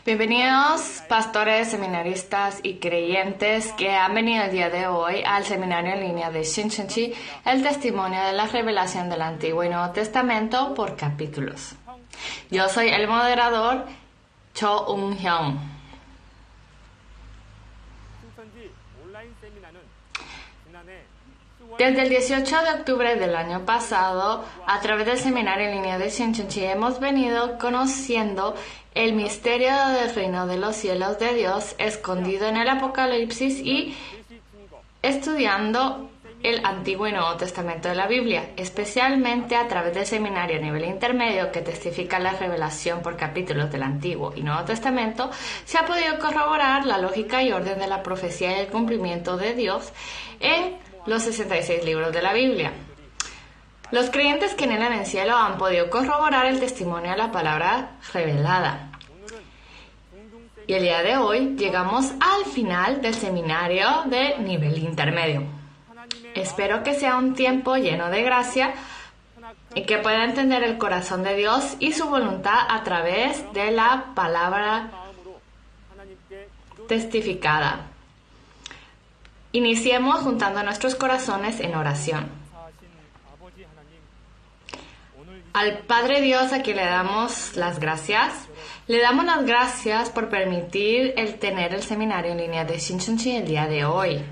Bienvenidos, pastores, seminaristas y creyentes que han venido el día de hoy al seminario en línea de Shincheonji, el testimonio de la revelación del Antiguo y Nuevo Testamento por capítulos. Yo soy el moderador Cho Eun-hyung. Desde el 18 de octubre del año pasado, a través del seminario en línea de Shincheonji, hemos venido conociendo el misterio del reino de los cielos de Dios escondido en el Apocalipsis y estudiando el Antiguo y Nuevo Testamento de la Biblia, especialmente a través del seminario a nivel intermedio que testifica la revelación por capítulos del Antiguo y Nuevo Testamento. Se ha podido corroborar la lógica y orden de la profecía y el cumplimiento de Dios en los 66 libros de la Biblia. Los creyentes que anhelan el cielo han podido corroborar el testimonio de la palabra revelada. Y el día de hoy llegamos al final del seminario de nivel intermedio. Espero que sea un tiempo lleno de gracia y que pueda entender el corazón de Dios y su voluntad a través de la palabra testificada. Iniciemos juntando nuestros corazones en oración. Al Padre Dios, a quien le damos las gracias por permitir tener el seminario en línea de Shincheonji el día de hoy.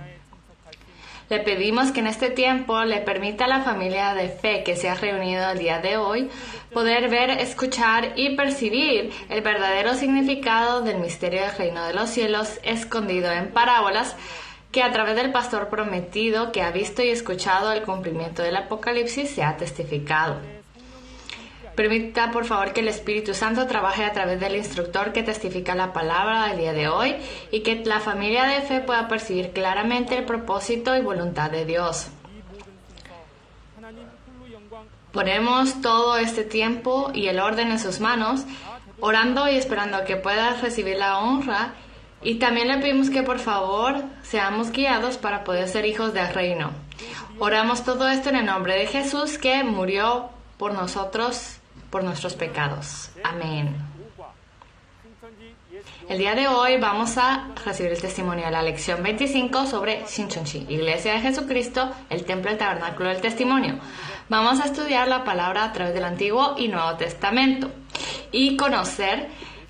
Le pedimos que en este tiempo le permita a la familia de fe que se ha reunido el día de hoy poder ver, escuchar y percibir el verdadero significado del misterio del reino de los cielos escondido en parábolas que a través del pastor prometido que ha visto y escuchado el cumplimiento del Apocalipsis se ha testificado. Permita, por favor, que el Espíritu Santo trabaje a través del instructor que testifica la palabra del día de hoy y que la familia de fe pueda percibir claramente el propósito y voluntad de Dios. Ponemos todo este tiempo y el orden en sus manos, orando y esperando que pueda recibir la honra. Y también le pedimos que por favor seamos guiados para poder ser hijos del reino. Oramos todo esto en el nombre de Jesús que murió por nosotros, por nuestros pecados. Amén. El día de hoy vamos a recibir el testimonio de la lección 25 sobre Shincheonji, Iglesia de Jesucristo, el Templo del Tabernáculo del Testimonio. Vamos a estudiar la palabra a través del Antiguo y Nuevo Testamento y conocer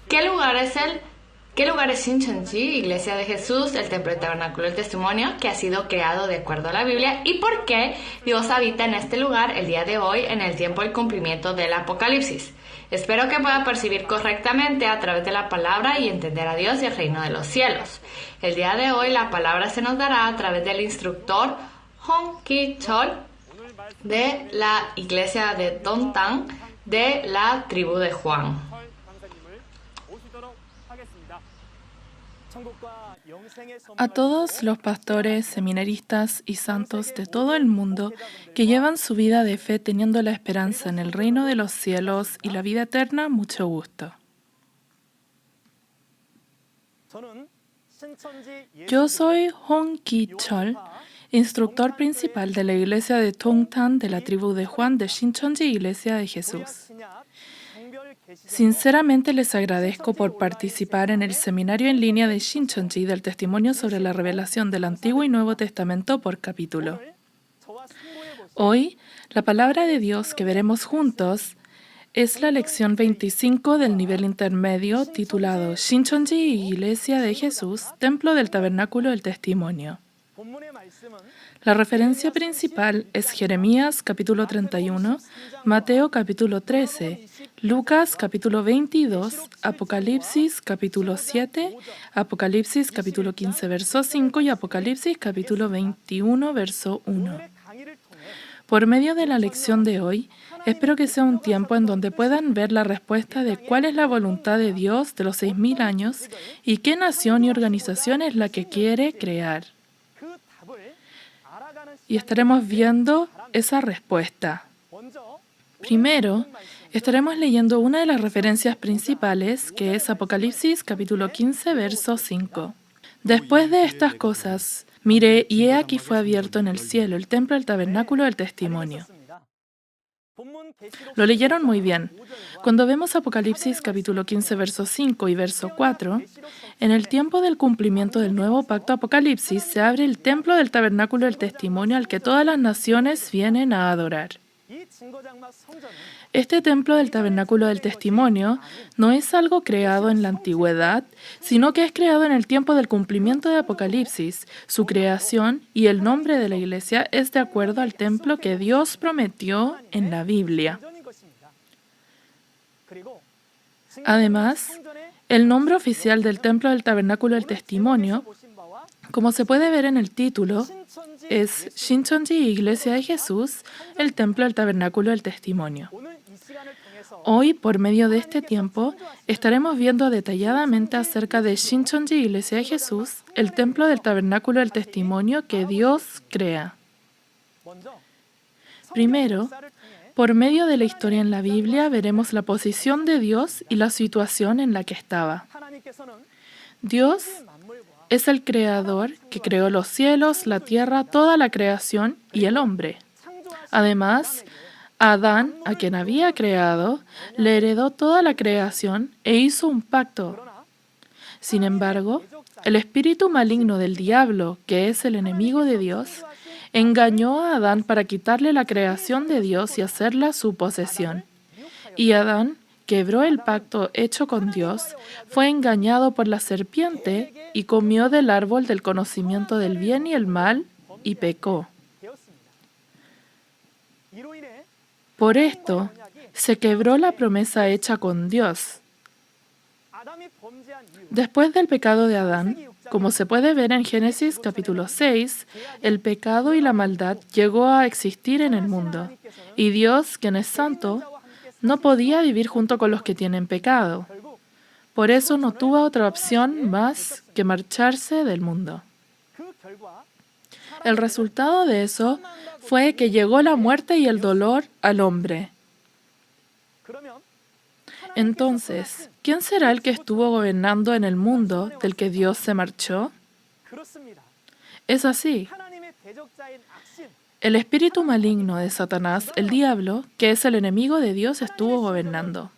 qué lugar es Shincheonji, Iglesia de Jesús, el Templo del Tabernáculo del Testimonio, que ha sido creado de acuerdo a la Biblia, y por qué Dios habita en este lugar el día de hoy en el tiempo del cumplimiento del Apocalipsis. Espero que pueda percibir correctamente a través de la palabra y entender a Dios y el reino de los cielos. El día de hoy la palabra se nos dará a través del instructor Hong Ki-chol de la Iglesia de Dongtan de la tribu de Juan. A todos los pastores, seminaristas y santos de todo el mundo que llevan su vida de fe teniendo la esperanza en el reino de los cielos y la vida eterna, mucho gusto. Yo soy Hong Ki-chol, instructor principal de la iglesia de Dongtan de la tribu de Juan de Shincheonji, Iglesia de Jesús. Sinceramente les agradezco por participar en el seminario en línea de Shincheonji del testimonio sobre la revelación del Antiguo y Nuevo Testamento por capítulo. Hoy, la palabra de Dios que veremos juntos es la lección 25 del nivel intermedio titulado Shincheonji, Iglesia de Jesús, Templo del Tabernáculo del Testimonio. La referencia principal es Jeremías capítulo 31, Mateo capítulo 13, Lucas capítulo 22, Apocalipsis capítulo 7, Apocalipsis capítulo 15 verso 5 y Apocalipsis capítulo 21 verso 1. Por medio de la lección de hoy, espero que sea un tiempo en donde puedan ver la respuesta de cuál es la voluntad de Dios de los 6.000 años y qué nación y organización es la que quiere crear. Y estaremos viendo esa respuesta. Primero, estaremos leyendo una de las referencias principales, que es Apocalipsis capítulo 15, verso 5. Después de estas cosas, miré y he aquí fue abierto en el cielo el templo del tabernáculo del testimonio. Lo leyeron muy bien. Cuando vemos Apocalipsis capítulo 15, verso 5 y verso 4, en el tiempo del cumplimiento del nuevo pacto Apocalipsis se abre el templo del tabernáculo del testimonio al que todas las naciones vienen a adorar. Este templo del tabernáculo del testimonio no es algo creado en la antigüedad, sino que es creado en el tiempo del cumplimiento de Apocalipsis. Su creación y el nombre de la iglesia es de acuerdo al templo que Dios prometió en la Biblia. Además, el nombre oficial del templo del tabernáculo del testimonio, como se puede ver en el título, es Shincheonji Iglesia de Jesús, el templo del tabernáculo del testimonio. Hoy, por medio de este tiempo, estaremos viendo detalladamente acerca de Shincheonji Iglesia de Jesús, el templo del tabernáculo del testimonio que Dios crea. Primero, por medio de la historia en la Biblia, veremos la posición de Dios y la situación en la que estaba. Dios es el creador que creó los cielos, la tierra, toda la creación y el hombre. Además, Adán, a quien había creado, le heredó toda la creación e hizo un pacto. Sin embargo, el espíritu maligno del diablo, que es el enemigo de Dios, engañó a Adán para quitarle la creación de Dios y hacerla su posesión. Y Adán quebró el pacto hecho con Dios, fue engañado por la serpiente y comió del árbol del conocimiento del bien y el mal y pecó. Por esto, se quebró la promesa hecha con Dios. Después del pecado de Adán, como se puede ver en Génesis capítulo 6, el pecado y la maldad llegó a existir en el mundo, y Dios, quien es santo, no podía vivir junto con los que tienen pecado. Por eso no tuvo otra opción más que marcharse del mundo. El resultado de eso fue que llegó la muerte y el dolor al hombre. Entonces, ¿quién será el que estuvo gobernando en el mundo del que Dios se marchó? Es así. El espíritu maligno de Satanás, el diablo, que es el enemigo de Dios, estuvo gobernando.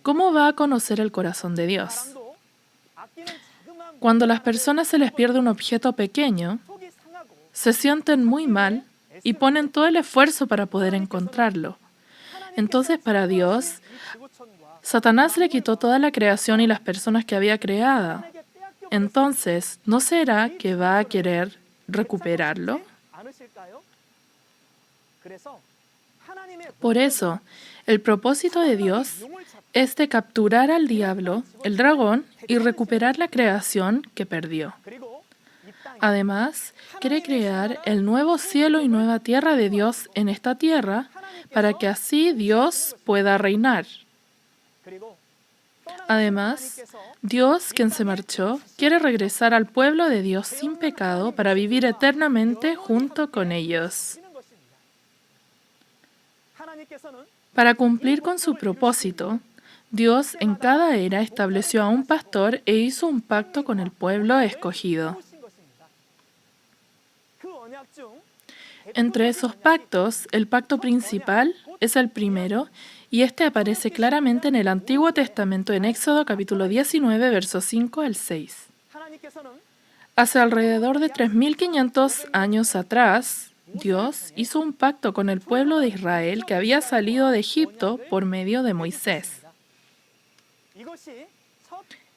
¿Cómo va a conocer el corazón de Dios? Cuando a las personas se les pierde un objeto pequeño, se sienten muy mal y ponen todo el esfuerzo para poder encontrarlo. Entonces, para Dios, Satanás le quitó toda la creación y las personas que había creado. Entonces, ¿no será que va a querer recuperarlo? Por eso, el propósito de Dios es de capturar al diablo, el dragón, y recuperar la creación que perdió. Además, quiere crear el nuevo cielo y nueva tierra de Dios en esta tierra para que así Dios pueda reinar. Además, Dios, quien se marchó, quiere regresar al pueblo de Dios sin pecado para vivir eternamente junto con ellos. Para cumplir con su propósito, Dios en cada era estableció a un pastor e hizo un pacto con el pueblo escogido. Entre esos pactos, el pacto principal es el primero, y este aparece claramente en el Antiguo Testamento en Éxodo capítulo 19, versos 5 al 6. Hace alrededor de 3.500 años atrás, Dios hizo un pacto con el pueblo de Israel que había salido de Egipto por medio de Moisés.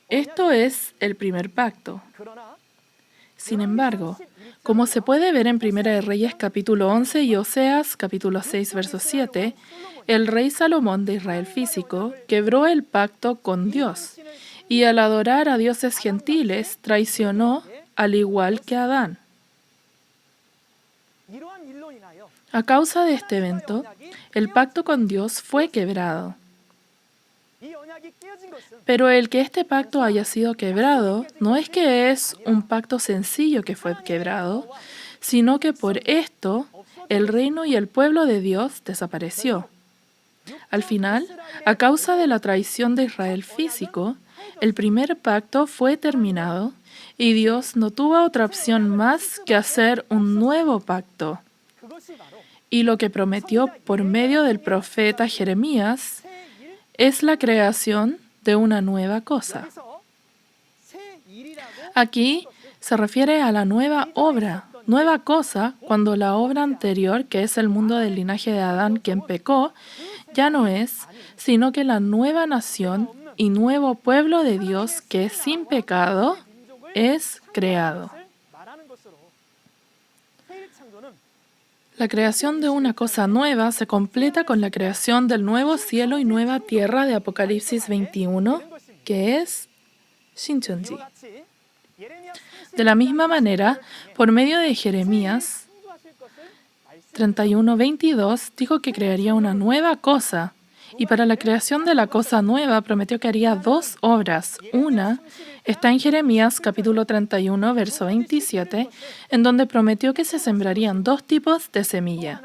Esto es el primer pacto. Sin embargo, como se puede ver en Primera de Reyes capítulo 11 y Oseas capítulo 6, verso 7, el rey Salomón de Israel físico quebró el pacto con Dios y al adorar a dioses gentiles traicionó al igual que Adán. A causa de este evento, el pacto con Dios fue quebrado. Pero el que este pacto haya sido quebrado no es que es un pacto sencillo que fue quebrado, sino que por esto el reino y el pueblo de Dios desapareció. Al final, a causa de la traición de Israel físico, el primer pacto fue terminado y Dios no tuvo otra opción más que hacer un nuevo pacto. y lo que prometió por medio del profeta Jeremías es la creación de una nueva cosa. Aquí se refiere a la nueva obra, nueva cosa, cuando la obra anterior, que es el mundo del linaje de Adán quien pecó, ya no es, sino que la nueva nación y nuevo pueblo de Dios que es sin pecado es creado. La creación de una cosa nueva se completa con la creación del nuevo cielo y nueva tierra de Apocalipsis 21, que es Shincheonji. De la misma manera, por medio de Jeremías 31:22 dijo que crearía una nueva cosa, y para la creación de la cosa nueva prometió que haría dos obras. Una está en Jeremías capítulo 31, verso 27, en donde prometió que se sembrarían dos tipos de semilla.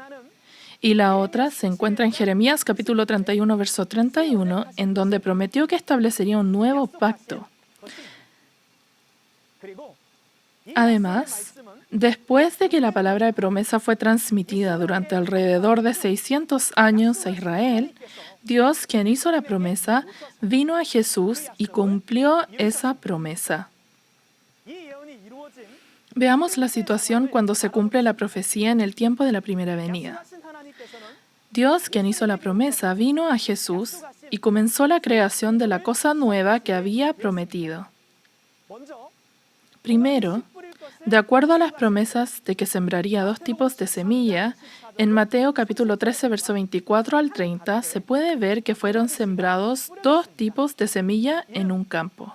Y la otra se encuentra en Jeremías capítulo 31, verso 31, en donde prometió que establecería un nuevo pacto. Además, después de que la palabra de promesa fue transmitida durante alrededor de 600 años a Israel, Dios, quien hizo la promesa, vino a Jesús y cumplió esa promesa. Veamos la situación cuando se cumple la profecía en el tiempo de la primera venida. Dios, quien hizo la promesa, vino a Jesús y comenzó la creación de la cosa nueva que había prometido. Primero, de acuerdo a las promesas de que sembraría dos tipos de semilla, en Mateo capítulo 13, verso 24 al 30, se puede ver que fueron sembrados dos tipos de semilla en un campo.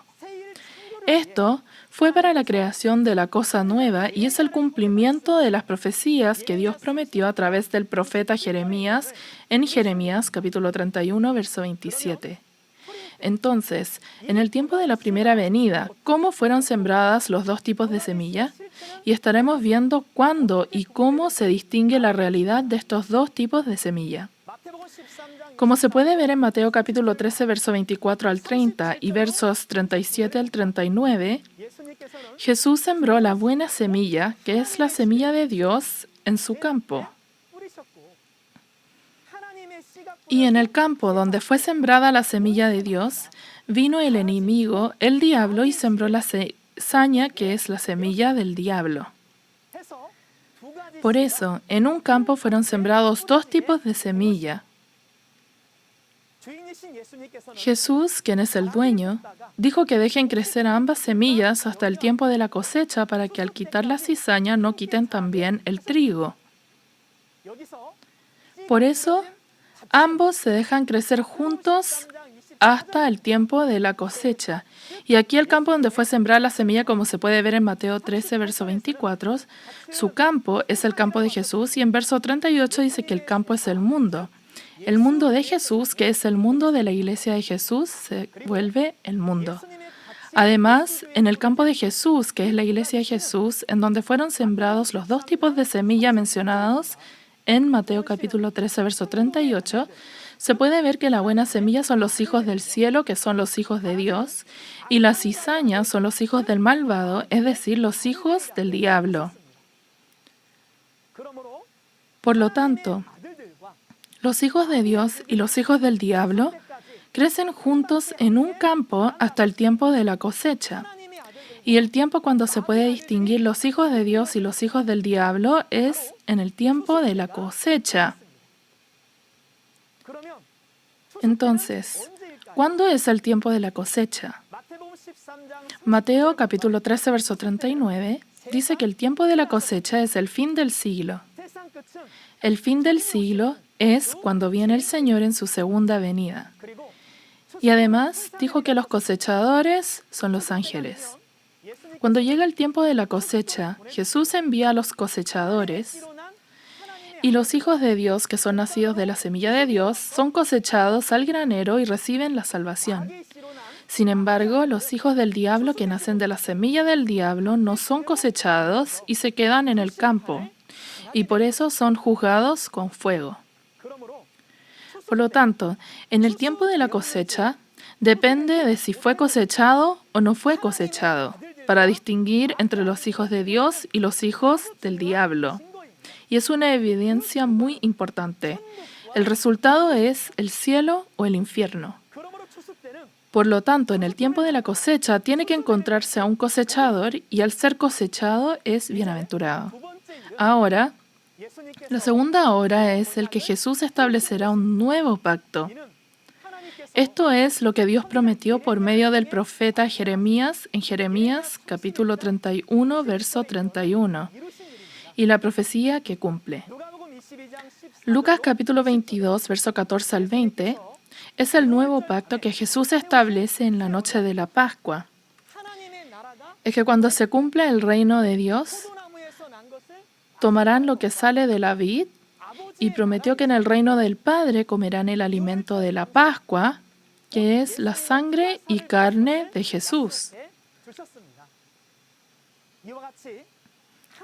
Esto fue para la creación de la cosa nueva y es el cumplimiento de las profecías que Dios prometió a través del profeta Jeremías en Jeremías capítulo 31, verso 27. Entonces, en el tiempo de la primera venida, ¿cómo fueron sembradas los dos tipos de semilla? Y estaremos viendo cuándo y cómo se distingue la realidad de estos dos tipos de semilla. Como se puede ver en Mateo capítulo 13, verso 24 al 30 y versos 37 al 39, Jesús sembró la buena semilla, que es la semilla de Dios, en su campo. Y en el campo donde fue sembrada la semilla de Dios, vino el enemigo, el diablo, y sembró la cizaña, que es la semilla del diablo. Por eso, en un campo fueron sembrados dos tipos de semilla. Jesús, quien es el dueño, dijo que dejen crecer ambas semillas hasta el tiempo de la cosecha para que al quitar la cizaña no quiten también el trigo. Por eso, ambos se dejan crecer juntos hasta el tiempo de la cosecha. Y aquí el campo donde fue sembrada la semilla, como se puede ver en Mateo 13, verso 24, su campo es el campo de Jesús, y en verso 38 dice que el campo es el mundo. El mundo de Jesús, que es el mundo de la iglesia de Jesús, se vuelve el mundo. Además, en el campo de Jesús, que es la iglesia de Jesús, en donde fueron sembrados los dos tipos de semilla mencionados en Mateo capítulo 13, verso 38, se puede ver que la buena semilla son los hijos del cielo, que son los hijos de Dios, y la cizaña son los hijos del malvado, es decir, los hijos del diablo. Por lo tanto, los hijos de Dios y los hijos del diablo crecen juntos en un campo hasta el tiempo de la cosecha. Y el tiempo cuando se puede distinguir los hijos de Dios y los hijos del diablo es en el tiempo de la cosecha. Entonces, ¿cuándo es el tiempo de la cosecha? Mateo capítulo 13, verso 39 dice que el tiempo de la cosecha es el fin del siglo. El fin del siglo es cuando viene el Señor en su segunda venida. Y además dijo que los cosechadores son los ángeles. Cuando llega el tiempo de la cosecha, Jesús envía a los cosechadores y los hijos de Dios, que son nacidos de la semilla de Dios, son cosechados al granero y reciben la salvación. Sin embargo, los hijos del diablo que nacen de la semilla del diablo no son cosechados y se quedan en el campo, y por eso son juzgados con fuego. Por lo tanto, en el tiempo de la cosecha, depende de si fue cosechado o no fue cosechado, para distinguir entre los hijos de Dios y los hijos del diablo. y es una evidencia muy importante. El resultado es el cielo o el infierno. Por lo tanto, en el tiempo de la cosecha tiene que encontrarse a un cosechador y al ser cosechado es bienaventurado. Ahora, la segunda hora es el que Jesús establecerá un nuevo pacto. Esto es lo que Dios prometió por medio del profeta Jeremías en Jeremías capítulo 31, verso 31, y la profecía que cumple. Lucas capítulo 22, verso 14 al 20, es el nuevo pacto que Jesús establece en la noche de la Pascua. Es que cuando se cumple el reino de Dios, tomarán lo que sale de la vid y prometió que en el reino del Padre comerán el alimento de la Pascua, que es la sangre y carne de Jesús.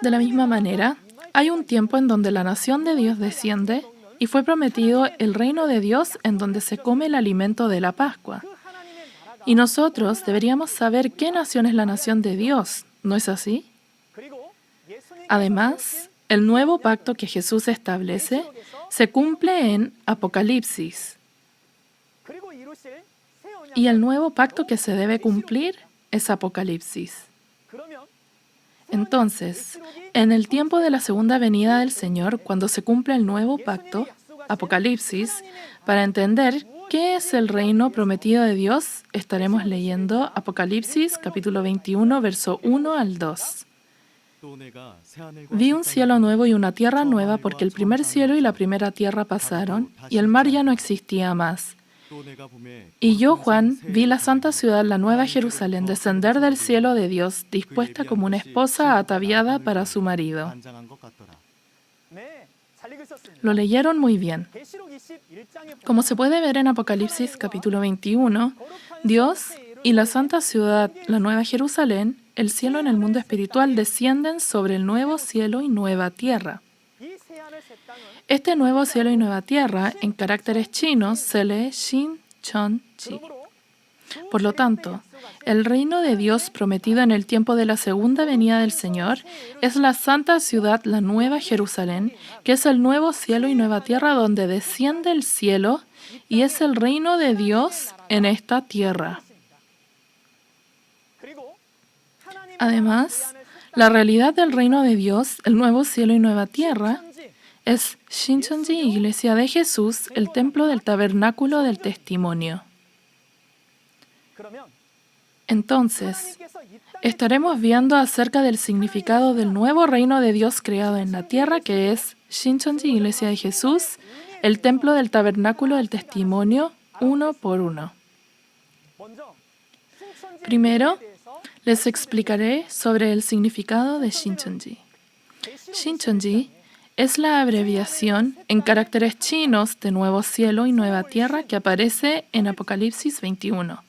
De la misma manera, hay un tiempo en donde la nación de Dios desciende y fue prometido el reino de Dios en donde se come el alimento de la Pascua. Y nosotros deberíamos saber qué nación es la nación de Dios, ¿no es así? Además, el nuevo pacto que Jesús establece se cumple en Apocalipsis. Y el nuevo pacto que se debe cumplir es Apocalipsis. Entonces, en el tiempo de la segunda venida del Señor, cuando se cumple el nuevo pacto, Apocalipsis, para entender qué es el reino prometido de Dios, estaremos leyendo Apocalipsis capítulo 21, verso 1 al 2. Vi un cielo nuevo y una tierra nueva, porque el primer cielo y la primera tierra pasaron, y el mar ya no existía más. Y yo, Juan, vi la santa ciudad, la nueva Jerusalén, descender del cielo de Dios, dispuesta como una esposa ataviada para su marido. Lo leyeron muy bien. Como se puede ver en Apocalipsis capítulo 21, Dios y la santa ciudad, la nueva Jerusalén, el cielo en el mundo espiritual, descienden sobre el nuevo cielo y nueva tierra. Este nuevo cielo y nueva tierra, en caracteres chinos, se lee Shin-Chon-Chi. Por lo tanto, el reino de Dios prometido en el tiempo de la segunda venida del Señor es la santa ciudad, la nueva Jerusalén, que es el nuevo cielo y nueva tierra donde desciende el cielo y es el reino de Dios en esta tierra. Además, la realidad del reino de Dios, el nuevo cielo y nueva tierra, es Shincheonji, Iglesia de Jesús, el templo del tabernáculo del testimonio. Entonces, estaremos viendo acerca del significado del nuevo reino de Dios creado en la tierra, que es Shincheonji, Iglesia de Jesús, el templo del tabernáculo del testimonio, uno por uno. Primero, les explicaré sobre el significado de Shincheonji. Shincheonji es la abreviación en caracteres chinos de nuevo cielo y nueva tierra que aparece en Apocalipsis 21.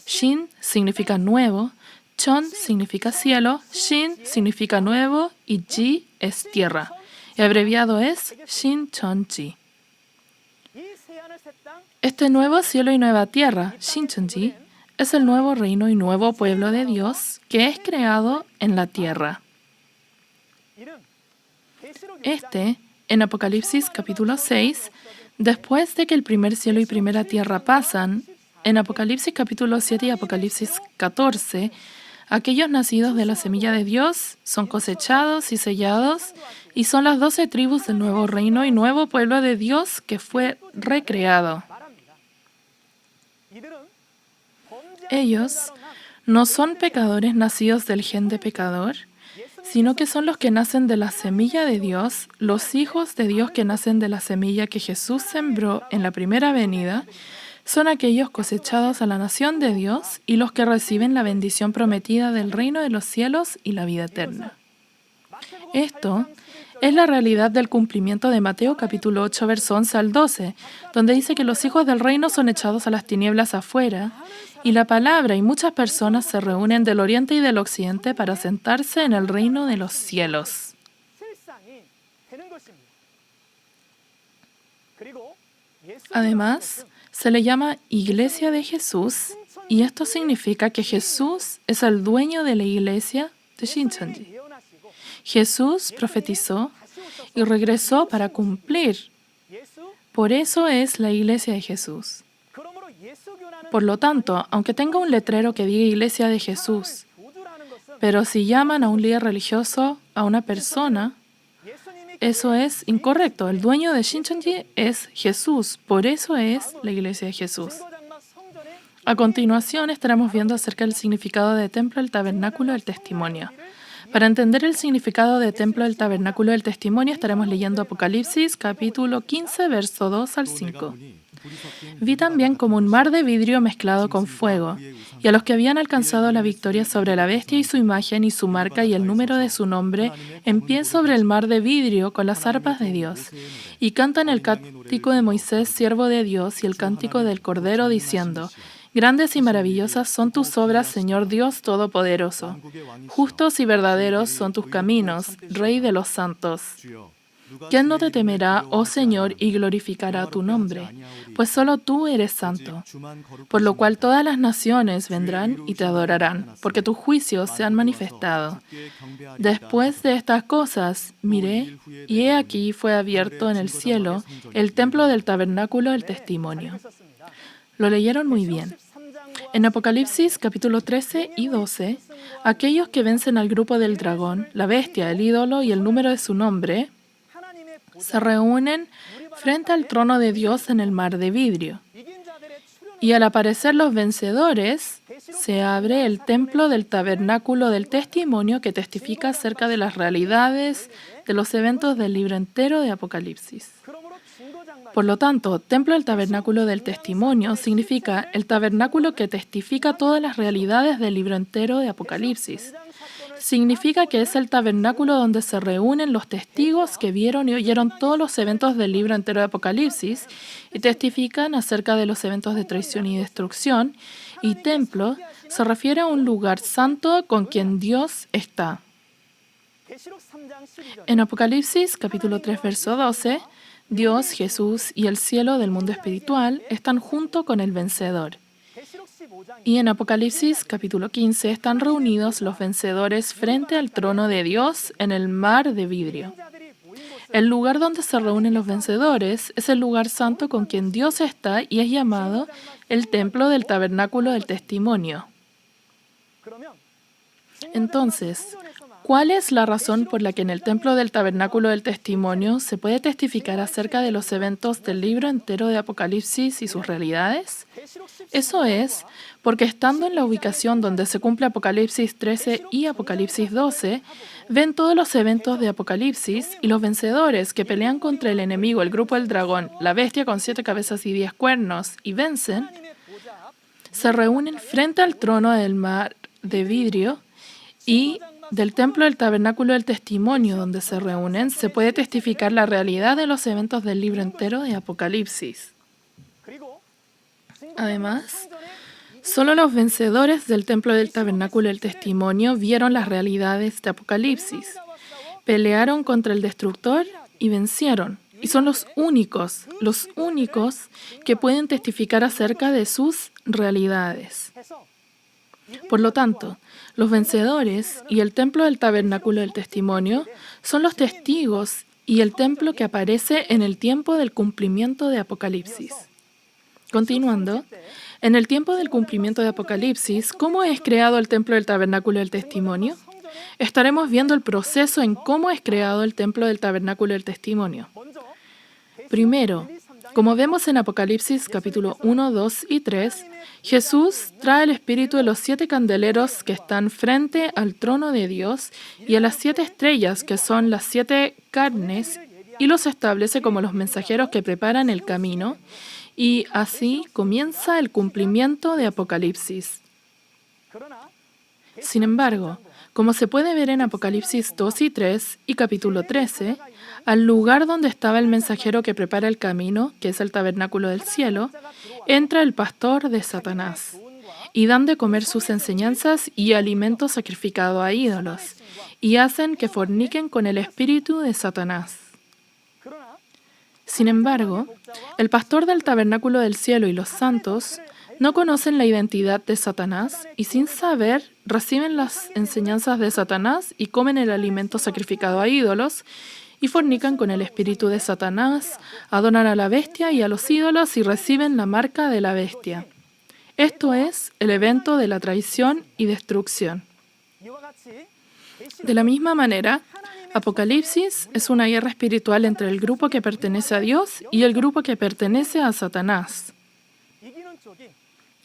Shin significa nuevo, Chon significa cielo, Shin significa nuevo y Ji es tierra. Y abreviado es Shincheonji. Este nuevo cielo y nueva tierra, Shincheonji, es el nuevo reino y nuevo pueblo de Dios que es creado en la tierra. En Apocalipsis capítulo 6, después de que el primer cielo y primera tierra pasan, en Apocalipsis capítulo 7 y Apocalipsis 14, aquellos nacidos de la semilla de Dios son cosechados y sellados y son las 12 tribus del nuevo reino y nuevo pueblo de Dios que fue recreado. Ellos no son pecadores nacidos del gen de pecador, sino que son los que nacen de la semilla de Dios, los hijos de Dios que nacen de la semilla que Jesús sembró en la primera venida, son aquellos cosechados a la nación de Dios y los que reciben la bendición prometida del reino de los cielos y la vida eterna. Esto es la realidad del cumplimiento de Mateo capítulo 8, verso 11 al 12, donde dice que los hijos del reino son echados a las tinieblas afuera, y la palabra y muchas personas se reúnen del oriente y del occidente para sentarse en el reino de los cielos. Además, se le llama Iglesia de Jesús, y esto significa que Jesús es el dueño de la iglesia de Shincheonji. Jesús profetizó y regresó para cumplir. Por eso es la Iglesia de Jesús. Por lo tanto, aunque tenga un letrero que diga Iglesia de Jesús, pero si llaman a un líder religioso, a una persona, eso es incorrecto. El dueño de Shincheonji es Jesús. Por eso es la Iglesia de Jesús. A continuación estaremos viendo acerca del significado de templo del tabernáculo del testimonio. Para entender el significado de templo del tabernáculo del testimonio estaremos leyendo Apocalipsis capítulo 15, verso 2 al 5. Vi también como un mar de vidrio mezclado con fuego, y a los que habían alcanzado la victoria sobre la bestia y su imagen y su marca y el número de su nombre, en pie sobre el mar de vidrio con las arpas de Dios, y cantan el cántico de Moisés, siervo de Dios, y el cántico del Cordero, diciendo: Grandes y maravillosas son tus obras, Señor Dios Todopoderoso. Justos y verdaderos son tus caminos, Rey de los santos. ¿Quién no te temerá, oh Señor, y glorificará tu nombre? Pues solo tú eres santo. Por lo cual todas las naciones vendrán y te adorarán, porque tus juicios se han manifestado. Después de estas cosas, miré, y he aquí fue abierto en el cielo el templo del tabernáculo del testimonio. Lo leyeron muy bien. En Apocalipsis capítulo 13 y 12, aquellos que vencen al grupo del dragón, la bestia, el ídolo y el número de su nombre, se reúnen frente al trono de Dios en el mar de vidrio. Y al aparecer los vencedores, se abre el templo del tabernáculo del testimonio que testifica acerca de las realidades de los eventos del libro entero de Apocalipsis. Por lo tanto, templo del tabernáculo del testimonio significa el tabernáculo que testifica todas las realidades del libro entero de Apocalipsis. Significa que es el tabernáculo donde se reúnen los testigos que vieron y oyeron todos los eventos del libro entero de Apocalipsis y testifican acerca de los eventos de traición y destrucción. Y templo se refiere a un lugar santo con quien Dios está. En Apocalipsis capítulo 3, verso 12, Dios, Jesús y el cielo del mundo espiritual están junto con el vencedor. Y en Apocalipsis capítulo 15 están reunidos los vencedores frente al trono de Dios en el mar de vidrio. El lugar donde se reúnen los vencedores es el lugar santo con quien Dios está y es llamado el templo del tabernáculo del testimonio. Entonces, ¿cuál es la razón por la que en el templo del tabernáculo del testimonio se puede testificar acerca de los eventos del libro entero de Apocalipsis y sus realidades? Eso es porque estando en la ubicación donde se cumple Apocalipsis 13 y Apocalipsis 12, ven todos los eventos de Apocalipsis y los vencedores que pelean contra el enemigo, el grupo del dragón, la bestia con 7 cabezas y 10 cuernos, y vencen, se reúnen frente al trono del mar de vidrio y del templo del tabernáculo del testimonio donde se reúnen, se puede testificar la realidad de los eventos del libro entero de Apocalipsis. Además, solo los vencedores del templo del tabernáculo del testimonio vieron las realidades de Apocalipsis. Pelearon contra el destructor y vencieron. Y son los únicos que pueden testificar acerca de sus realidades. Por lo tanto, los vencedores y el templo del tabernáculo del testimonio son los testigos y el templo que aparece en el tiempo del cumplimiento de Apocalipsis. Continuando, en el tiempo del cumplimiento de Apocalipsis, ¿cómo es creado el templo del tabernáculo del testimonio? Estaremos viendo el proceso en cómo es creado el templo del tabernáculo del testimonio. Primero, como vemos en Apocalipsis capítulo 1, 2 y 3, Jesús trae el espíritu de los 7 candeleros que están frente al trono de Dios y a las 7 estrellas que son las 7 carnes y los establece como los mensajeros que preparan el camino y así comienza el cumplimiento de Apocalipsis. Sin embargo, como se puede ver en Apocalipsis 2 y 3 y capítulo 13, al lugar donde estaba el mensajero que prepara el camino, que es el tabernáculo del cielo, entra el pastor de Satanás, y dan de comer sus enseñanzas y alimento sacrificado a ídolos, y hacen que forniquen con el espíritu de Satanás. Sin embargo, el pastor del tabernáculo del cielo y los santos no conocen la identidad de Satanás y sin saber reciben las enseñanzas de Satanás y comen el alimento sacrificado a ídolos y fornican con el espíritu de Satanás, adoran a la bestia y a los ídolos y reciben la marca de la bestia. Esto es el evento de la traición y destrucción. De la misma manera, Apocalipsis es una guerra espiritual entre el grupo que pertenece a Dios y el grupo que pertenece a Satanás.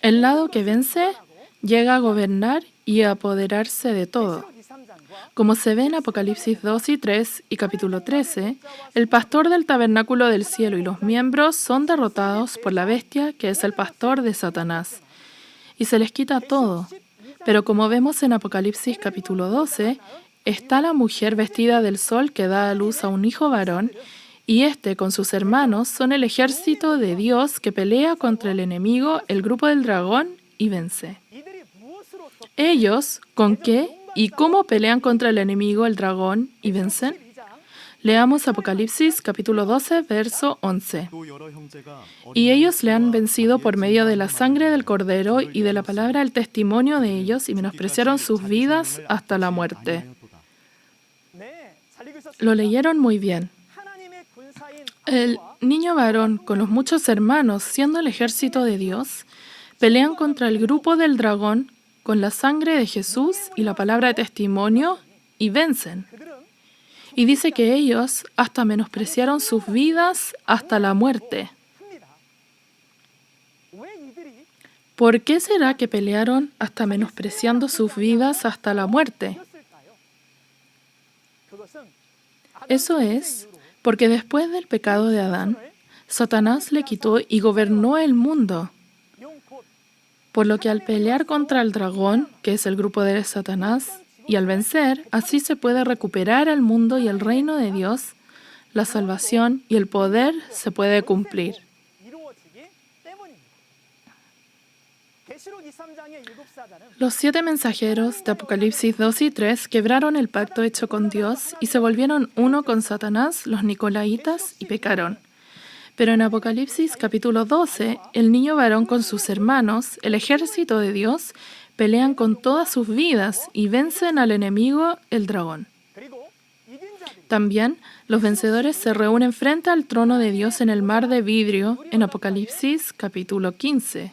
El lado que vence llega a gobernar y a apoderarse de todo. Como se ve en Apocalipsis 2 y 3 y capítulo 13, el pastor del tabernáculo del cielo y los miembros son derrotados por la bestia que es el pastor de Satanás, y se les quita todo. Pero como vemos en Apocalipsis capítulo 12, está la mujer vestida del sol que da a luz a un hijo varón, y este con sus hermanos son el ejército de Dios que pelea contra el enemigo, el grupo del dragón, y vence. Ellos, ¿con qué y cómo pelean contra el enemigo, el dragón, y vencen? Leamos Apocalipsis capítulo 12, verso 11. Y ellos le han vencido por medio de la sangre del Cordero y de la palabra del testimonio de ellos, y menospreciaron sus vidas hasta la muerte. Lo leyeron muy bien. El niño varón, con los muchos hermanos, siendo el ejército de Dios, pelean contra el grupo del dragón con la sangre de Jesús y la palabra de testimonio, y vencen. Y dice que ellos hasta menospreciaron sus vidas hasta la muerte. ¿Por qué será que pelearon hasta menospreciando sus vidas hasta la muerte? Eso es porque después del pecado de Adán, Satanás le quitó y gobernó el mundo. Por lo que al pelear contra el dragón, que es el grupo de Satanás, y al vencer, así se puede recuperar el mundo y el reino de Dios, la salvación y el poder se puede cumplir. Los 7 mensajeros de Apocalipsis 2 y 3 quebraron el pacto hecho con Dios y se volvieron uno con Satanás, los nicolaitas, y pecaron. Pero en Apocalipsis capítulo 12, el niño varón con sus hermanos, el ejército de Dios, pelean con todas sus vidas y vencen al enemigo, el dragón. También los vencedores se reúnen frente al trono de Dios en el mar de vidrio en Apocalipsis capítulo 15.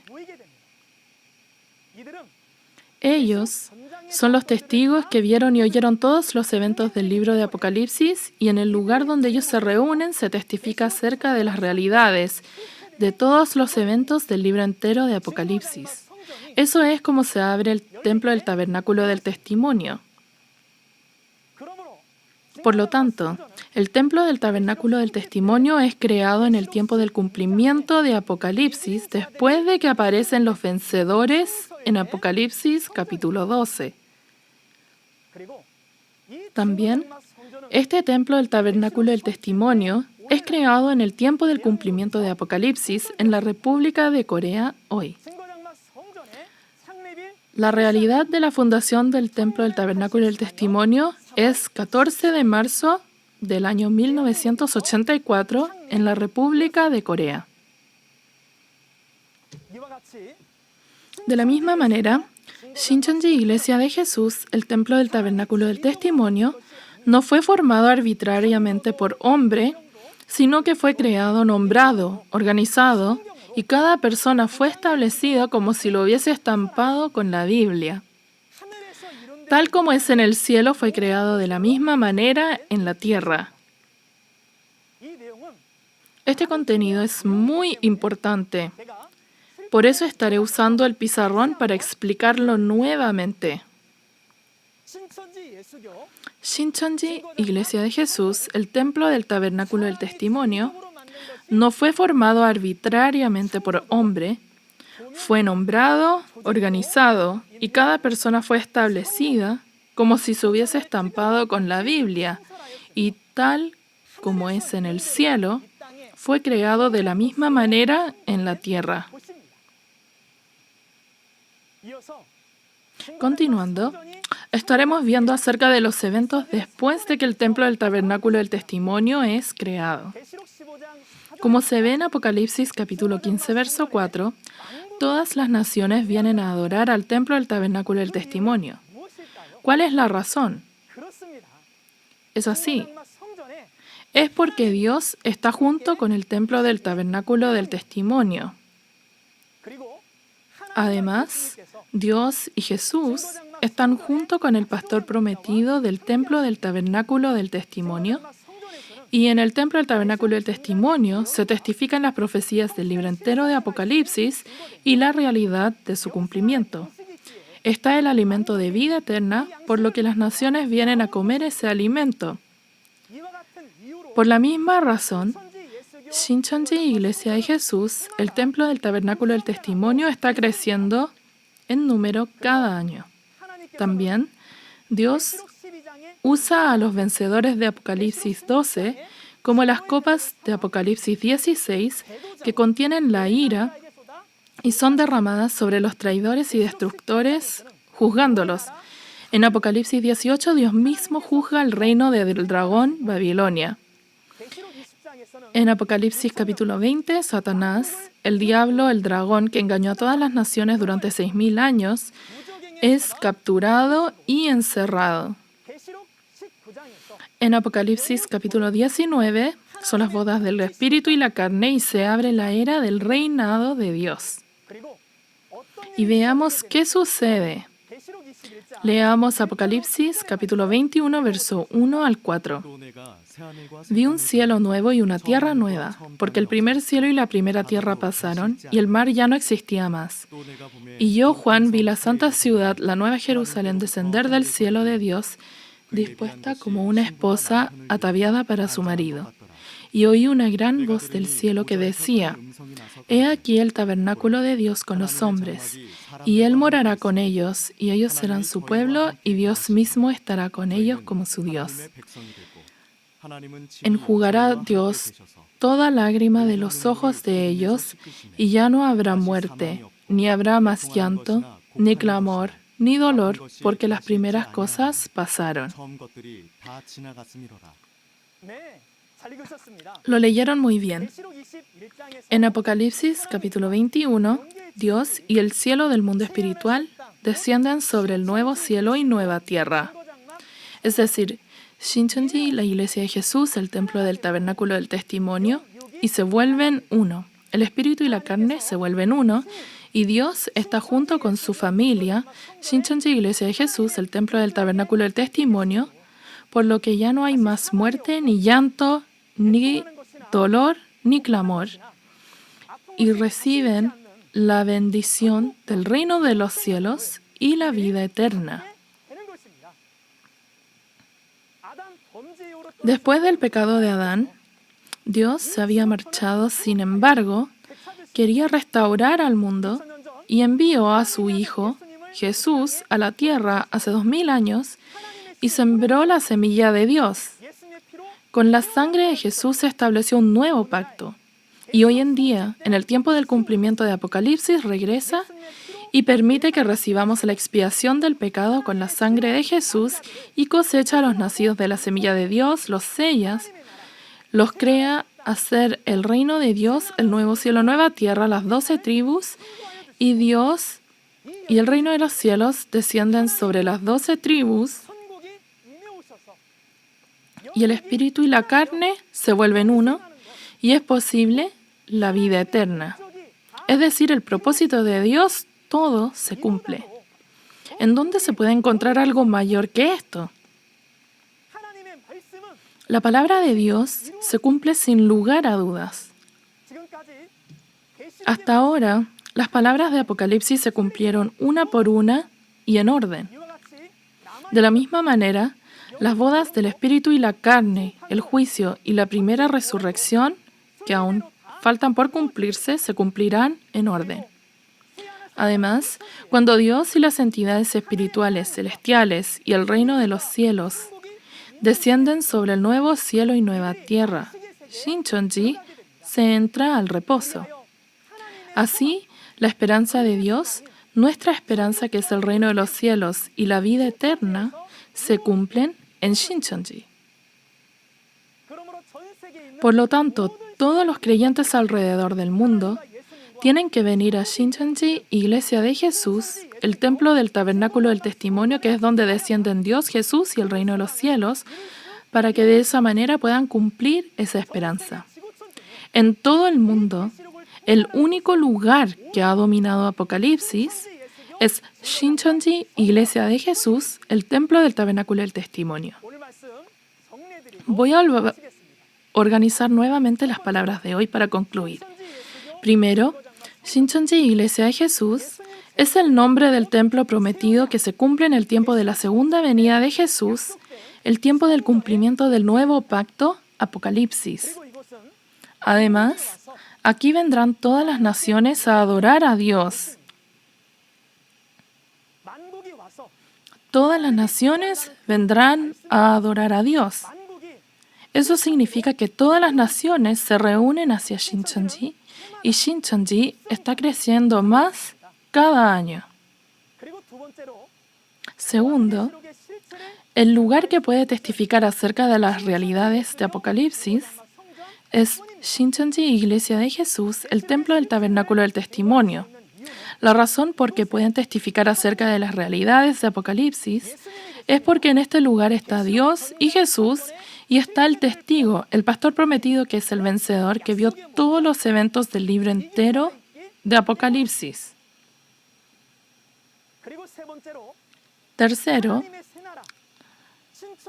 Ellos son los testigos que vieron y oyeron todos los eventos del libro de Apocalipsis, y en el lugar donde ellos se reúnen se testifica acerca de las realidades de todos los eventos del libro entero de Apocalipsis. Eso es como se abre el templo del tabernáculo del testimonio. Por lo tanto, el templo del tabernáculo del testimonio es creado en el tiempo del cumplimiento de Apocalipsis, después de que aparecen los vencedores en Apocalipsis capítulo 12. También, este templo del tabernáculo del testimonio es creado en el tiempo del cumplimiento de Apocalipsis en la República de Corea hoy. La realidad de la fundación del templo del tabernáculo del testimonio es 14 de marzo del año 1984 en la República de Corea. De la misma manera, Shincheonji Iglesia de Jesús, el templo del tabernáculo del testimonio, no fue formado arbitrariamente por hombre, sino que fue creado, nombrado, organizado, y cada persona fue establecida como si lo hubiese estampado con la Biblia. Tal como es en el cielo, fue creado de la misma manera en la tierra. Este contenido es muy importante. Por eso estaré usando el pizarrón para explicarlo nuevamente. Shincheonji Iglesia de Jesús, el templo del tabernáculo del testimonio, no fue formado arbitrariamente por hombre, fue nombrado, organizado, y cada persona fue establecida como si se hubiese estampado con la Biblia, y tal como es en el cielo, fue creado de la misma manera en la tierra. Continuando, estaremos viendo acerca de los eventos después de que el templo del tabernáculo del testimonio es creado. Como se ve en Apocalipsis capítulo 15, verso 4, todas las naciones vienen a adorar al templo del tabernáculo del testimonio. ¿Cuál es la razón? Es así. es porque Dios está junto con el templo del tabernáculo del testimonio. Además, Dios y Jesús están junto con el pastor prometido del templo del tabernáculo del testimonio. Y en el templo del tabernáculo del testimonio se testifican las profecías del libro entero de Apocalipsis y la realidad de su cumplimiento. Está el alimento de vida eterna, por lo que las naciones vienen a comer ese alimento. Por la misma razón, Shincheonji, Iglesia de Jesús, el templo del tabernáculo del testimonio, está creciendo en número cada año. También, Dios usa a los vencedores de Apocalipsis 12 como las copas de Apocalipsis 16 que contienen la ira y son derramadas sobre los traidores y destructores, juzgándolos. En Apocalipsis 18, Dios mismo juzga el reino del dragón Babilonia. En Apocalipsis capítulo 20, Satanás, el diablo, el dragón que engañó a todas las naciones durante 6.000 años, es capturado y encerrado. En Apocalipsis capítulo 19 son las bodas del Espíritu y la carne y se abre la era del reinado de Dios. Y veamos qué sucede. Leamos Apocalipsis capítulo 21, verso 1 al 4. Vi un cielo nuevo y una tierra nueva, porque el primer cielo y la primera tierra pasaron, y el mar ya no existía más. Y yo, Juan, vi la santa ciudad, la nueva Jerusalén, descender del cielo de Dios, dispuesta como una esposa ataviada para su marido. Y oí una gran voz del cielo que decía: He aquí el tabernáculo de Dios con los hombres, y Él morará con ellos, y ellos serán su pueblo, y Dios mismo estará con ellos como su Dios. Enjugará Dios toda lágrima de los ojos de ellos, y ya no habrá muerte, ni habrá más llanto, ni clamor, ni dolor, porque las primeras cosas pasaron. Lo leyeron muy bien. En Apocalipsis capítulo 21, Dios y el cielo del mundo espiritual descienden sobre el nuevo cielo y nueva tierra. Es decir, Shincheonji, la Iglesia de Jesús, el templo del tabernáculo del testimonio, y se vuelven uno. El espíritu y la carne se vuelven uno, y Dios está junto con su familia, Shincheonji, Iglesia de Jesús, el templo del tabernáculo del testimonio, por lo que ya no hay más muerte, ni llanto, ni dolor, ni clamor, y reciben la bendición del reino de los cielos y la vida eterna. Después del pecado de Adán, Dios se había marchado, sin embargo, quería restaurar al mundo y envió a su Hijo, Jesús, a la tierra hace 2000 años y sembró la semilla de Dios. Con la sangre de Jesús se estableció un nuevo pacto. Y hoy en día, en el tiempo del cumplimiento de Apocalipsis, regresa y permite que recibamos la expiación del pecado con la sangre de Jesús y cosecha a los nacidos de la semilla de Dios, los sella, los crea hacer el reino de Dios, el nuevo cielo, nueva tierra, las 12 tribus, y Dios y el reino de los cielos descienden sobre las 12 tribus, y el espíritu y la carne se vuelven uno, y es posible la vida eterna. Es decir, el propósito de Dios, todo se cumple. ¿En dónde se puede encontrar algo mayor que esto? La palabra de Dios se cumple sin lugar a dudas. Hasta ahora, las palabras de Apocalipsis se cumplieron una por una y en orden. De la misma manera, las bodas del espíritu y la carne, el juicio y la primera resurrección, que aún faltan por cumplirse, se cumplirán en orden. Además, cuando Dios y las entidades espirituales, celestiales y el reino de los cielos descienden sobre el nuevo cielo y nueva tierra, Shincheonji, se entra al reposo. Así, la esperanza de Dios, nuestra esperanza que es el reino de los cielos y la vida eterna, se cumplen en Shincheonji. Por lo tanto, todos los creyentes alrededor del mundo tienen que venir a Shincheonji, Iglesia de Jesús, el templo del tabernáculo del testimonio, que es donde descienden Dios, Jesús y el reino de los cielos, para que de esa manera puedan cumplir esa esperanza. En todo el mundo, el único lugar que ha dominado Apocalipsis es Shincheonji, Iglesia de Jesús, el templo del tabernáculo del testimonio. Voy a organizar nuevamente las palabras de hoy para concluir. Primero, Shincheonji, Iglesia de Jesús, es el nombre del templo prometido que se cumple en el tiempo de la segunda venida de Jesús, el tiempo del cumplimiento del nuevo pacto, Apocalipsis. Además, aquí vendrán todas las naciones a adorar a Dios. Todas las naciones vendrán a adorar a Dios. Eso significa que todas las naciones se reúnen hacia Shincheonji y Shincheonji está creciendo más cada año. Segundo, el lugar que puede testificar acerca de las realidades de Apocalipsis es Shincheonji, Iglesia de Jesús, el templo del tabernáculo del testimonio. La razón por que pueden testificar acerca de las realidades de Apocalipsis es porque en este lugar está Dios y Jesús y está el testigo, el pastor prometido que es el vencedor que vio todos los eventos del libro entero de Apocalipsis. Tercero,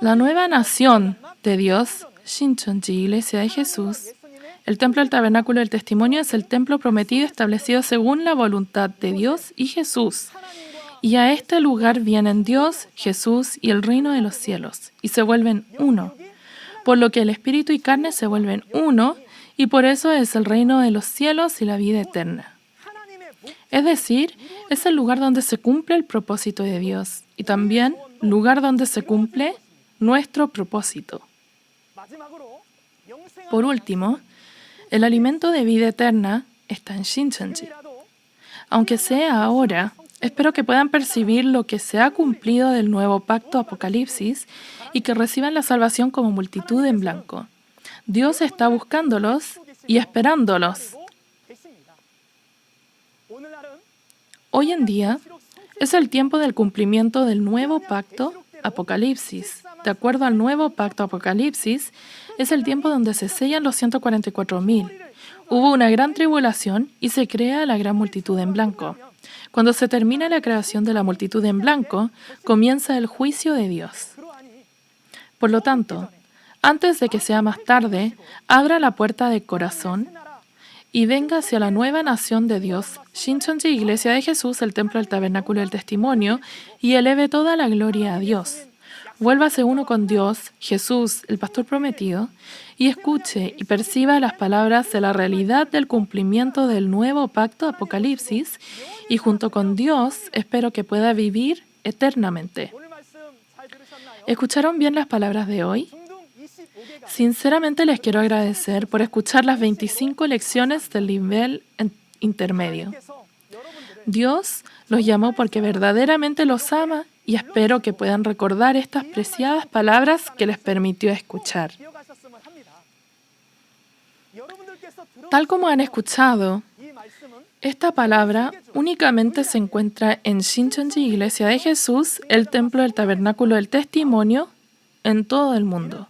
la nueva nación de Dios, Shincheonji, Iglesia de Jesús, el templo del tabernáculo del testimonio es el templo prometido establecido según la voluntad de Dios y Jesús. Y a este lugar vienen Dios, Jesús y el reino de los cielos, y se vuelven uno. Por lo que el espíritu y carne se vuelven uno, y por eso es el reino de los cielos y la vida eterna. Es decir, es el lugar donde se cumple el propósito de Dios, y también lugar donde se cumple nuestro propósito. Por último, el alimento de vida eterna está en Shincheonji. Aunque sea ahora, espero que puedan percibir lo que se ha cumplido del nuevo pacto Apocalipsis y que reciban la salvación como multitud en blanco. Dios está buscándolos y esperándolos. Hoy en día es el tiempo del cumplimiento del nuevo pacto Apocalipsis. De acuerdo al nuevo pacto Apocalipsis, es el tiempo donde se sellan los 144,000. Hubo una gran tribulación y se crea la gran multitud en blanco. Cuando se termina la creación de la multitud en blanco, comienza el juicio de Dios. Por lo tanto, antes de que sea más tarde, abra la puerta de corazón y venga hacia la nueva nación de Dios, Shincheonji, Iglesia de Jesús, el templo del tabernáculo del testimonio, y eleve toda la gloria a Dios. Vuélvase uno con Dios, Jesús, el pastor prometido, y escuche y perciba las palabras de la realidad del cumplimiento del nuevo pacto Apocalipsis, y junto con Dios espero que pueda vivir eternamente. ¿Escucharon bien las palabras de hoy? Sinceramente les quiero agradecer por escuchar las 25 lecciones del nivel intermedio. Dios los llamó porque verdaderamente los ama y espero que puedan recordar estas preciadas palabras que les permitió escuchar. Tal como han escuchado, esta palabra únicamente se encuentra en Shincheonji, Iglesia de Jesús, el templo del tabernáculo del testimonio, en todo el mundo.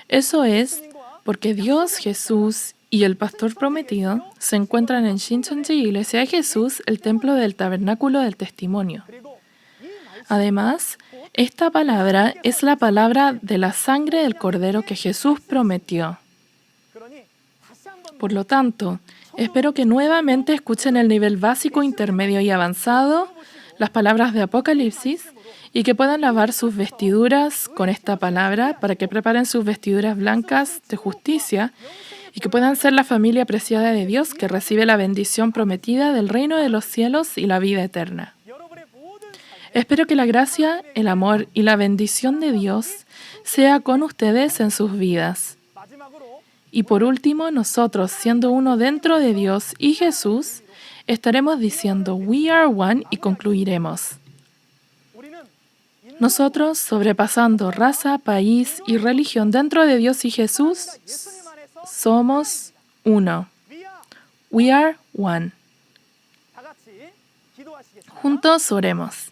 Eso es porque Dios, Jesús y el pastor prometido se encuentran en Shincheonji, Iglesia de Jesús, el templo del tabernáculo del testimonio. Además, esta palabra es la palabra de la sangre del Cordero que Jesús prometió. Por lo tanto, espero que nuevamente escuchen el nivel básico, intermedio y avanzado, las palabras de Apocalipsis, y que puedan lavar sus vestiduras con esta palabra para que preparen sus vestiduras blancas de justicia y que puedan ser la familia preciada de Dios que recibe la bendición prometida del reino de los cielos y la vida eterna. Espero que la gracia, el amor y la bendición de Dios sea con ustedes en sus vidas. Y por último, nosotros, siendo uno dentro de Dios y Jesús, estaremos diciendo We are one y concluiremos. Nosotros, sobrepasando raza, país y religión dentro de Dios y Jesús, somos uno. We are one. Juntos oremos.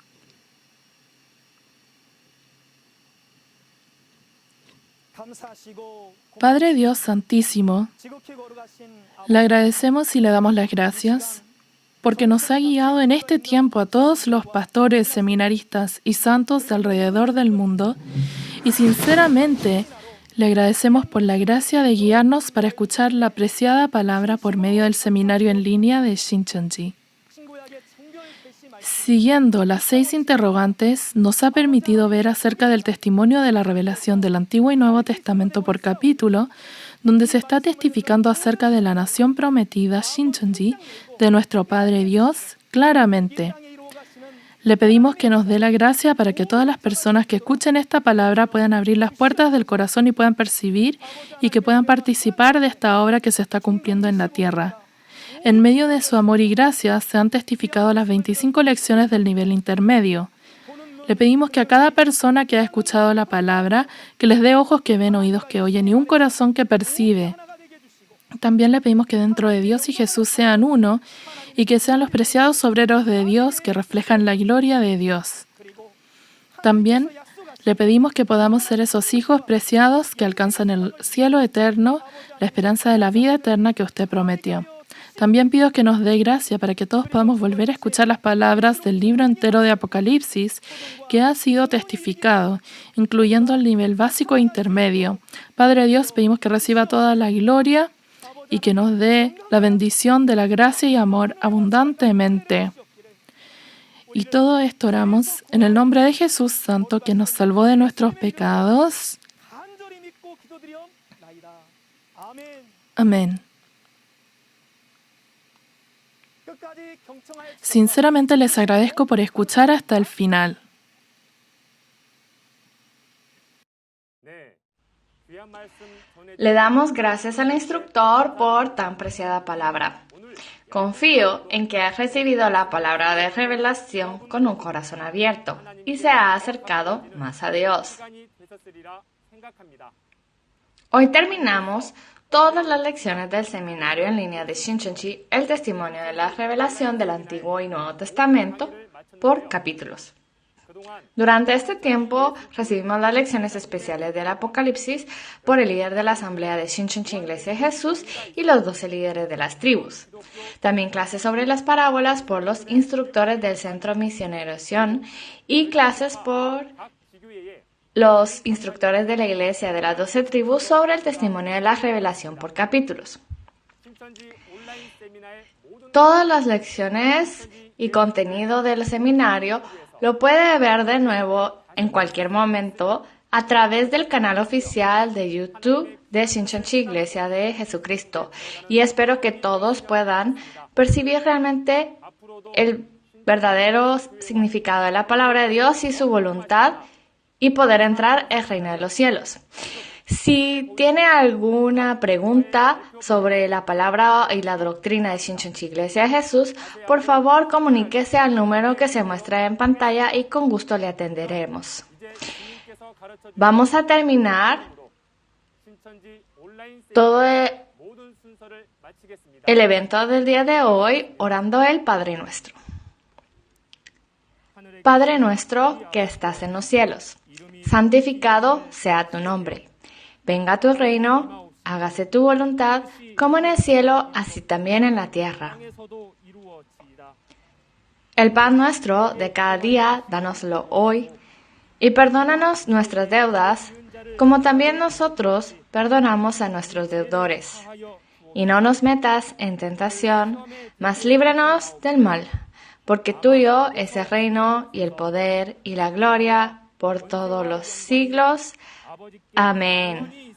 Padre Dios Santísimo, le agradecemos y le damos las gracias porque nos ha guiado en este tiempo a todos los pastores, seminaristas y santos de alrededor del mundo y sinceramente le agradecemos por la gracia de guiarnos para escuchar la apreciada palabra por medio del seminario en línea de Shincheonji. Siguiendo las 6 interrogantes, nos ha permitido ver acerca del testimonio de la revelación del Antiguo y Nuevo Testamento por capítulo, donde se está testificando acerca de la nación prometida, Shincheonji, de nuestro Padre Dios, claramente. Le pedimos que nos dé la gracia para que todas las personas que escuchen esta palabra puedan abrir las puertas del corazón y puedan percibir y que puedan participar de esta obra que se está cumpliendo en la tierra. En medio de su amor y gracia se han testificado las 25 lecciones del nivel intermedio. Le pedimos que a cada persona que ha escuchado la palabra, que les dé ojos que ven, oídos que oyen y un corazón que percibe. También le pedimos que dentro de Dios y Jesús sean uno y que sean los preciados obreros de Dios que reflejan la gloria de Dios. También le pedimos que podamos ser esos hijos preciados que alcanzan el cielo eterno, la esperanza de la vida eterna que usted prometió. También pido que nos dé gracia para que todos podamos volver a escuchar las palabras del libro entero de Apocalipsis que ha sido testificado, incluyendo el nivel básico e intermedio. Padre Dios, pedimos que reciba toda la gloria y que nos dé la bendición de la gracia y amor abundantemente. Y todo esto oramos en el nombre de Jesús Santo, que nos salvó de nuestros pecados. Amén. Sinceramente les agradezco por escuchar hasta el final. Le damos gracias al instructor por tan preciada palabra. Confío en que ha recibido la palabra de revelación con un corazón abierto y se ha acercado más a Dios. Hoy terminamos todas las lecciones del seminario en línea de Shincheonji, el testimonio de la revelación del Antiguo y Nuevo Testamento, por capítulos. Durante este tiempo recibimos las lecciones especiales del Apocalipsis por el líder de la Asamblea de Shincheonji Iglesia de Jesús y los 12 líderes de las tribus. También clases sobre las parábolas por los instructores del Centro Misionero Sion y clases por los instructores de la Iglesia de las 12 tribus sobre el testimonio de la revelación por capítulos. Todas las lecciones y contenido del seminario lo puede ver de nuevo en cualquier momento a través del canal oficial de YouTube de Shincheonji Iglesia de Jesucristo. Y espero que todos puedan percibir realmente el verdadero significado de la palabra de Dios y su voluntad y poder entrar al reino de los cielos. Si tiene alguna pregunta sobre la palabra y la doctrina de Shincheonji Iglesia de Jesús, por favor comuníquese al número que se muestra en pantalla y con gusto le atenderemos. Vamos a terminar todo el evento del día de hoy orando el Padre Nuestro. Padre nuestro que estás en los cielos, santificado sea tu nombre. Venga tu reino, hágase tu voluntad, como en el cielo, así también en la tierra. El pan nuestro de cada día, dánoslo hoy, y perdónanos nuestras deudas, como también nosotros perdonamos a nuestros deudores. Y no nos metas en tentación, mas líbranos del mal, porque tuyo es el reino y el poder y la gloria por todos los siglos. Amén.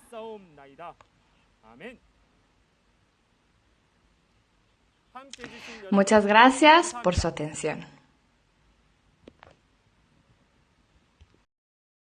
Muchas gracias por su atención.